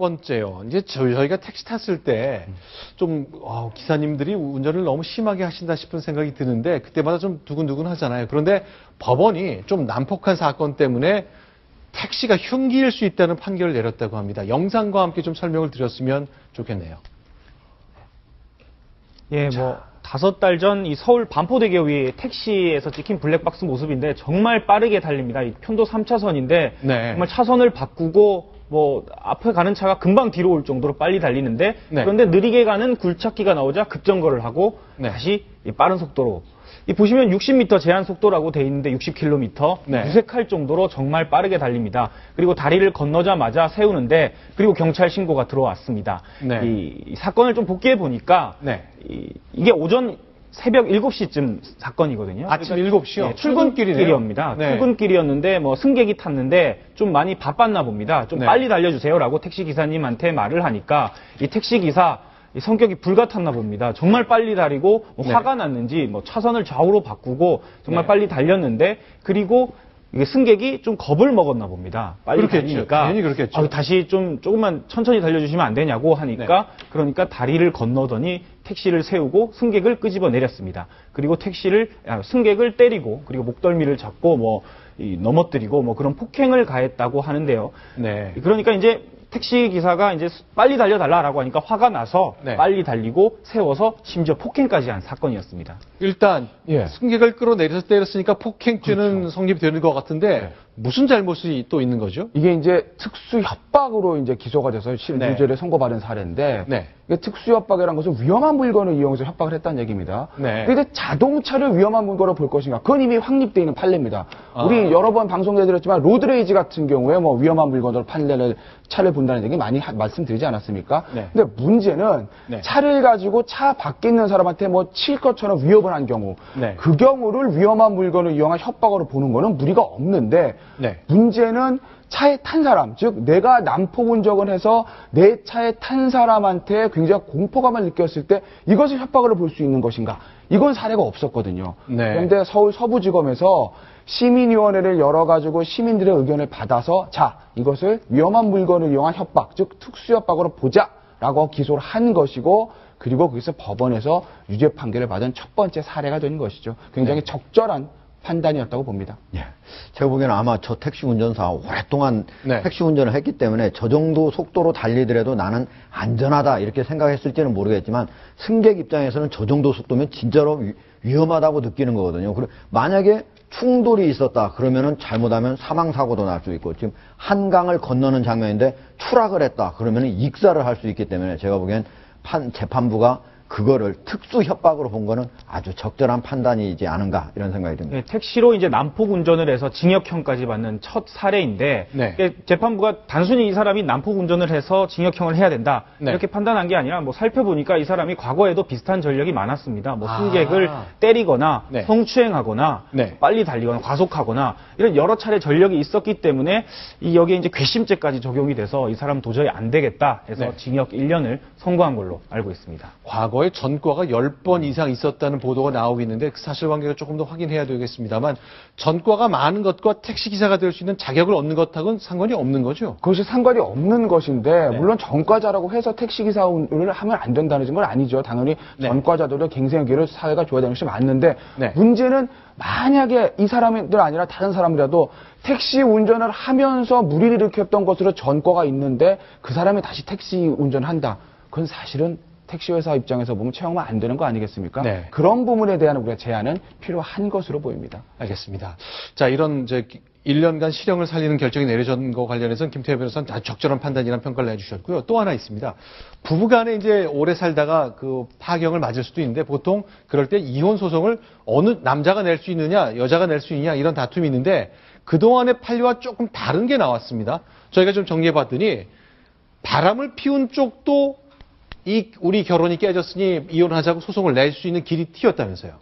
번째요. 이제 저희가 택시 탔을 때 좀 기사님들이 운전을 너무 심하게 하신다 싶은 생각이 드는데 그때마다 좀 두근두근 하잖아요. 그런데 법원이 좀 난폭한 사건 때문에 택시가 흉기일 수 있다는 판결을 내렸다고 합니다. 영상과 함께 좀 설명을 드렸으면 좋겠네요. 예, 뭐 5달 전 이 서울 반포대교 위 택시에서 찍힌 블랙박스 모습인데 정말 빠르게 달립니다. 이 편도 3차선인데 네. 정말 차선을 바꾸고 뭐 앞에 가는 차가 금방 뒤로 올 정도로 빨리 달리는데 네. 그런데 느리게 가는 굴착기가 나오자 급정거를 하고 네. 다시 이 빠른 속도로 이 보시면 60m 제한 속도라고 돼 있는데 60km 네. 무색할 정도로 정말 빠르게 달립니다. 그리고 다리를 건너자마자 세우는데 그리고 경찰 신고가 들어왔습니다. 네. 이 사건을 좀 복기해 보니까 네. 이게 오전 새벽 7시쯤 사건이거든요. 아침 7시요? 네, 출근길이옵니다. 네. 출근길이었는데 뭐 승객이 탔는데 좀 많이 바빴나 봅니다. 좀 네. 빨리 달려주세요라고 택시 기사님한테 말을 하니까 이 택시 기사 성격이 불같았나 봅니다. 정말 빨리 달리고 뭐 네. 화가 났는지 뭐 차선을 좌우로 바꾸고 정말 네. 빨리 달렸는데 그리고 이게 승객이 좀 겁을 먹었나 봅니다. 빨리 그렇겠죠. 달리니까 당연히 그렇겠죠. 다시 조금만 천천히 달려주시면 안 되냐고 하니까 그러니까 다리를 건너더니 택시를 세우고 승객을 끄집어 내렸습니다. 그리고 승객을 때리고 그리고 목덜미를 잡고 뭐 넘어뜨리고 뭐 그런 폭행을 가했다고 하는데요. 네. 그러니까 이제 택시 기사가 이제 빨리 달려달라라고 하니까 화가 나서 네. 빨리 달리고 세워서 심지어 폭행까지 한 사건이었습니다. 일단 승객을 끌어내려서 때렸으니까 폭행죄는 성립이 되는 것 같은데 무슨 잘못이 또 있는 거죠? 이게 이제 특수 협박으로 이제 기소가 돼서 실무죄를 네. 선고받은 사례인데 네. 이게 특수 협박이라는 것은 위험한 물건을 이용해서 협박을 했다는 얘기입니다. 네. 근데 자동차를 위험한 물건으로 볼 것인가? 그건 이미 확립되어 있는 판례입니다. 우리 여러 번 방송해드렸지만 로드레이지 같은 경우에 뭐 위험한 물건으로 판례를 차를 본다는 얘기 많이 말씀드리지 않았습니까? 네. 근데 문제는 네. 차를 가지고 차 밖에 있는 사람한테 뭐 칠 것처럼 위협을 한 경우 네. 그 경우를 위험한 물건을 이용한 협박으로 보는 거는 무리가 없는데 네. 문제는 차에 탄 사람, 즉 내가 난폭 운전을 해서 내 차에 탄 사람한테 굉장히 공포감을 느꼈을 때 이것을 협박으로 볼 수 있는 것인가? 이건 사례가 없었거든요. 네. 그런데 서울 서부지검에서 시민위원회를 열어가지고 시민들의 의견을 받아서 자, 이것을 위험한 물건을 이용한 협박, 즉 특수협박으로 보자라고 기소를 한 것이고 그리고 거기서 법원에서 유죄 판결을 받은 첫 번째 사례가 된 것이죠. 굉장히 적절한 판단이었다고 봅니다. 예. 제가 보기에는 아마 저 택시 운전사 오랫동안 네. 택시 운전을 했기 때문에 저 정도 속도로 달리더라도 나는 안전하다 이렇게 생각했을지는 모르겠지만 승객 입장에서는 저 정도 속도면 진짜로 위험하다고 느끼는 거거든요. 그리고 만약에 충돌이 있었다 그러면은 잘못하면 사망사고도 날 수 있고 지금 한강을 건너는 장면인데 추락을 했다 그러면은 익사를 할 수 있기 때문에 제가 보기엔 재판부가 그거를 특수 협박으로 본 거는 아주 적절한 판단이지 않은가 이런 생각이 듭니다. 네, 택시로 이제 난폭 운전을 해서 징역형까지 받는 첫 사례인데 네. 재판부가 단순히 이 사람이 난폭 운전을 해서 징역형을 해야 된다 네. 이렇게 판단한 게 아니라 뭐 살펴보니까 이 사람이 과거에도 비슷한 전력이 많았습니다. 뭐 승객을 때리거나 네. 성추행하거나 네. 빨리 달리거나 과속하거나 이런 여러 차례 전력이 있었기 때문에 여기에 이제 괘씸죄까지 적용이 돼서 이 사람 도저히 안 되겠다 해서 네. 징역 1년을 선고한 걸로 알고 있습니다. 과거에 전과가 10번 이상 있었다는 보도가 나오고 있는데 그 사실관계가 조금 더 확인해야 되겠습니다만 전과가 많은 것과 택시기사가 될 수 있는 자격을 얻는 것하고는 상관이 없는 거죠? 그것이 상관이 없는 것인데 물론 전과자라고 해서 택시기사를 하면 안 된다는 건 아니죠. 당연히 전과자들은 갱생의 기회를 사회가 줘야 되는 것이 맞는데 문제는 만약에 이 사람들 아니라 다른 사람이라도 택시 운전을 하면서 무리를 일으켰던 것으로 전과가 있는데 그 사람이 다시 택시 운전을 한다. 그건 사실은 택시회사 입장에서 보면 채용하면 안 되는 거 아니겠습니까? 네. 그런 부분에 대한 우리가 제한은 필요한 것으로 보입니다. 알겠습니다. 자, 이런 1년간 실형을 살리는 결정이 내려진 거 관련해서는 김태현 변호사는 아주 적절한 판단이라는 평가를 내주셨고요. 또 하나 있습니다. 부부간에 이제 오래 살다가 그 파경을 맞을 수도 있는데 보통 그럴 때 이혼 소송을 어느 남자가 낼 수 있느냐, 여자가 낼 수 있느냐 이런 다툼이 있는데 그동안의 판례와 조금 다른 게 나왔습니다. 저희가 좀 정리해 봤더니 바람을 피운 쪽도 우리 결혼이 깨졌으니 이혼하자고 소송을 낼 수 있는 길이 튀었다면서요.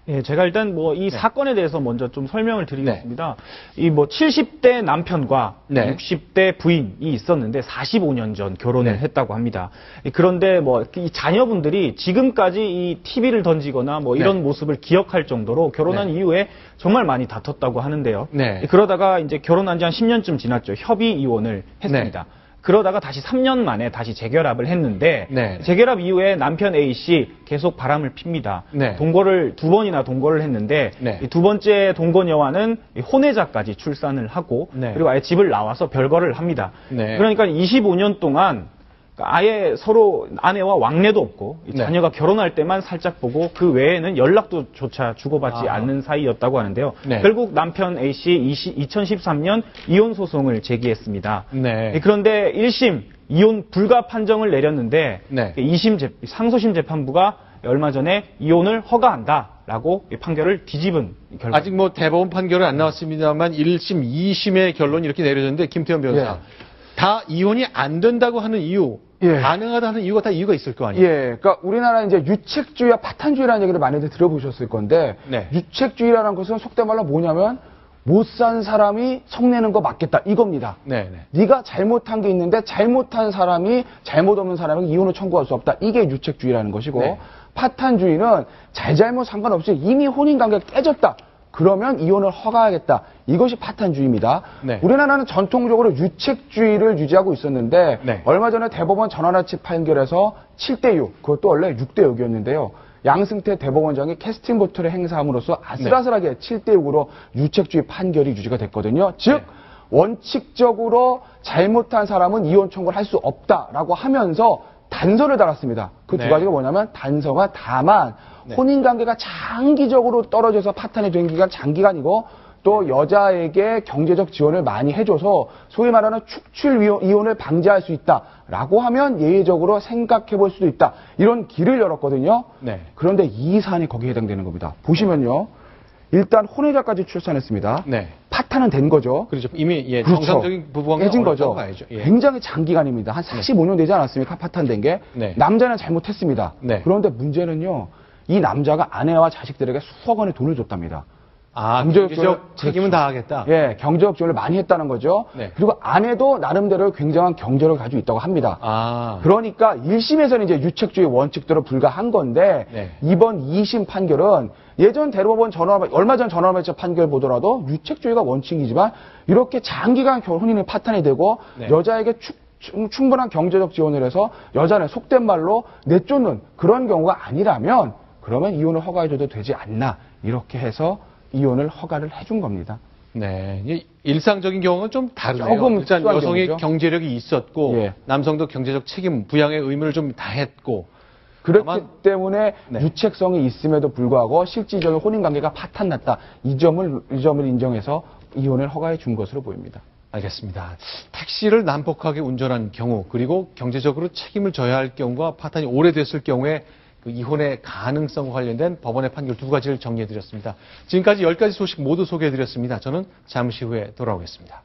예, 제가 일단 뭐 이 사건에 대해서 먼저 좀 설명을 드리겠습니다. 이 뭐 70대 남편과 60대 부인이 있었는데 45년 전 결혼을 했다고 합니다. 그런데 뭐 이 자녀분들이 지금까지 이 TV를 던지거나 뭐 이런 모습을 기억할 정도로 결혼한 이후에 정말 많이 다퉜다고 하는데요. 그러다가 이제 결혼한 지 한 10년쯤 지났죠. 협의 이혼을 했습니다. 그러다가 다시 3년 만에 다시 재결합을 했는데 네. 재결합 이후에 남편 A씨 계속 바람을 핍니다. 네. 동거를 2번이나 동거를 했는데 네. 이 두 번째 동거 여아는 혼외자까지 출산을 하고 네. 그리고 아예 집을 나와서 별거를 합니다. 네. 그러니까 25년 동안 아예 서로 아내와 왕래도 없고 네. 자녀가 결혼할 때만 살짝 보고 그 외에는 연락도 조차 주고받지 않는 사이였다고 하는데요. 네. 결국 남편 A씨 2013년 이혼 소송을 제기했습니다. 네. 그런데 1심 이혼 불가 판정을 내렸는데 네. 2심 상소심 재판부가 얼마 전에 이혼을 허가한다라고 판결을 뒤집은 결과. 아직 뭐 대법원 판결은 안 나왔습니다만 1심, 2심의 결론이 이렇게 내려졌는데 김태현 변호사. 다 이혼이 안 된다고 하는 이유, 가능하다 하는 이유가 다 이유가 있을 거 아니에요? 그러니까 우리나라 이제 유책주의와 파탄주의라는 얘기를 많이들 들어보셨을 건데 네. 유책주의라는 것은 속된 말로 뭐냐면 못 산 사람이 성내는 거 맞겠다 이겁니다. 네. 네가 잘못한 게 있는데 잘못한 사람이 잘못 없는 사람에게 이혼을 청구할 수 없다. 이게 유책주의라는 것이고 네. 파탄주의는 잘잘못 상관없이 이미 혼인관계가 깨졌다. 그러면 이혼을 허가하겠다. 이것이 파탄주의입니다. 네. 우리나라는 전통적으로 유책주의를 유지하고 있었는데 네. 얼마 전에 대법원 전환합치 판결에서 7대6, 그것도 원래 6대6이었는데요. 양승태 대법원장이 캐스팅 보트를 행사함으로써 아슬아슬하게 7대6으로 유책주의 판결이 유지가 됐거든요. 즉 원칙적으로 잘못한 사람은 이혼 청구를 할 수 없다라고 하면서 단서를 달았습니다. 그 두 가지가 뭐냐면 단서가 다만 혼인관계가 장기적으로 떨어져서 파탄이 된 기간 장기간이고 또 여자에게 경제적 지원을 많이 해줘서 소위 말하는 축출 이혼을 방지할 수 있다라고 하면 예외적으로 생각해 볼 수도 있다. 이런 길을 열었거든요. 네. 그런데 이 사안이 거기에 해당되는 겁니다. 보시면요. 일단 혼외자까지 출산했습니다. 네. 파탄은 된 거죠. 그렇죠. 이미 그렇죠. 정상적인 부부관계가 깨진 거죠. 봐야죠. 예. 굉장히 장기간입니다. 한 45년 되지 않았습니까? 파탄된 게. 네. 남자는 잘못했습니다. 네. 그런데 문제는요. 이 남자가 아내와 자식들에게 수억 원의 돈을 줬답니다. 경제적 책임은 다 하겠다. 예, 경제적 지원을 많이 했다는 거죠. 네. 그리고 아내도 나름대로 굉장한 경제력을 가지고 있다고 합니다. 그러니까 1심에서는 이제 유책주의 원칙대로 불가한 건데 네. 이번 2심 판결은 예전 대법원 얼마 전 전환합치 판결 보더라도 유책주의가 원칙이지만 이렇게 장기간 혼인이 파탄이 되고 네. 여자에게 충분한 경제적 지원을 해서 여자는 속된 말로 내쫓는 그런 경우가 아니라면 그러면 이혼을 허가해줘도 되지 않나 이렇게 해서 이혼을 허가를 해준 겁니다. 네. 일상적인 경우는 좀 다르네요. 조금 일단 특수한 여성의 경우죠. 경제력이 있었고 예. 남성도 경제적 책임, 부양의 의무를 좀 다했고 그렇기 때문에 네. 유책성이 있음에도 불구하고 실질적인 혼인관계가 파탄났다. 이 점을 인정해서 이혼을 허가해 준 것으로 보입니다. 알겠습니다. 택시를 난폭하게 운전한 경우 그리고 경제적으로 책임을 져야 할 경우가 파탄이 오래됐을 경우에 그 이혼의 가능성과 관련된 법원의 판결 두 가지를 정리해드렸습니다. 지금까지 10가지 소식 모두 소개해드렸습니다. 저는 잠시 후에 돌아오겠습니다.